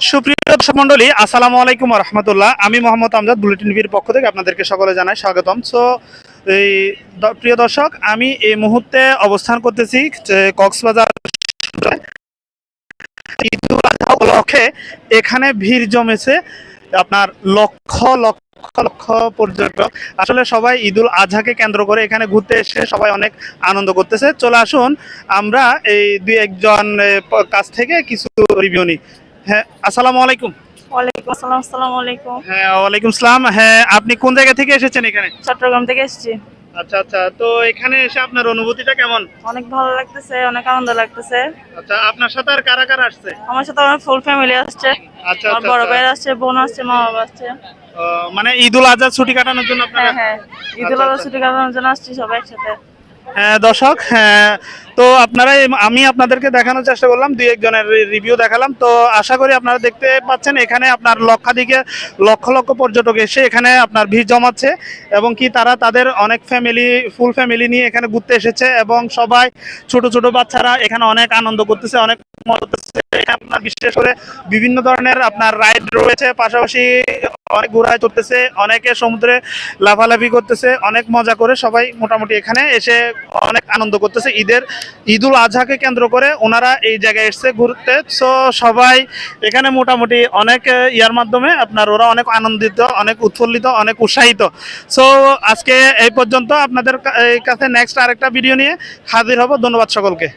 সুপ্রিয় দর্শক মণ্ডলী, আসসালামু আলাইকুম রহমতুল্লাহ। আমি মোহাম্মদ আমজাদ, বুলেটিন টিভির পক্ষ থেকে আপনাদেরকে সকলে জানাই স্বাগতম। এই প্রিয় দর্শক, আমি এই মুহূর্তে অবস্থান করতেছি কক্সবাজার। ঈদ উল আজহা উপলক্ষে এখানে ভিড় জমেছে আপনার লক্ষ লক্ষ লক্ষ পর্যটক। আসলে সবাই ঈদুল আজহাকে কেন্দ্র করে এখানে ঘুরতে এসে সবাই অনেক আনন্দ করতেছে। চলে আসুন আমরা এই দুই একজন কাছ থেকে কিছু রিভিউ নিই। হ্যাঁ, আসসালামু আলাইকুম। ওয়ালাইকুম আসসালাম। আসসালামু আলাইকুম। হ্যাঁ, ওয়ালাইকুম সালাম। হ্যাঁ, আপনি কোন জায়গা থেকে এসেছেন এখানে? চট্টগ্রাম থেকে এসেছি। আচ্ছা আচ্ছা, তো এখানে এসে আপনার অনুভূতিটা কেমন? অনেক ভালো লাগতেছে, অনেক আনন্দ লাগতেছে। আচ্ছা, আপনার সাথে আর কারা কারা আসছে? আমার সাথে আমার ফুল ফ্যামিলি আসছে। আচ্ছা আমার আচ্ছা বড় আচ্ছা। ভাই আসছে, বোন আসছে, মা বাবা আসছে। মানে ঈদ উল আজহা ছুটি কাটানোর জন্য আপনারা? হ্যাঁ হ্যাঁ, ঈদুল আচ্ছা আজহা আচ্ছা। ছুটি কাটানোর জন্য আসছি সবাই একসাথে। হ্যাঁ দর্শক, হ্যাঁ, তো আপনারা আমি আপনাদেরকে দেখানোর চেষ্টা করলাম, দুই একজনের রিভিউ দেখালাম। তো আশা করি আপনারা দেখতে পাচ্ছেন এখানে আপনার লক্ষাধিকে লক্ষ লক্ষ পর্যটক এসে এখানে আপনার ভিড় জমাচ্ছে এবং কি তারা তাদের অনেক ফ্যামিলি, ফুল ফ্যামিলি নিয়ে এখানে ঘুরতে এসেছে এবং সবাই ছোট ছোট বাচ্চারা এখানে অনেক আনন্দ করতেছে, অনেক মজা করতেছে। এখানে আপনার বিশেষ করে বিভিন্ন ধরনের আপনার রাইড রয়েছে, পাশাপাশি অনেক ঘোড়ায় চড়তেছে, অনেকে সমুদ্রে লাফালাফি করতেছে, অনেক মজা করে সবাই মোটামুটি এখানে এসে অনেক আনন্দ করতেছে। ঈদ উল আজহাকে কেন্দ্র করে ওনারা এই জায়গায় এসছে ঘুরতে। সো সবাই এখানে মোটামুটি অনেক ইয়ার মাধ্যমে আপনার ওরা অনেক আনন্দিত, অনেক উৎফুল্লিত, অনেক উৎসাহিত। সো আজকে এই পর্যন্ত। আপনাদের কাছে নেক্সট আরেকটা ভিডিও নিয়ে হাজির হব। ধন্যবাদ সকলকে।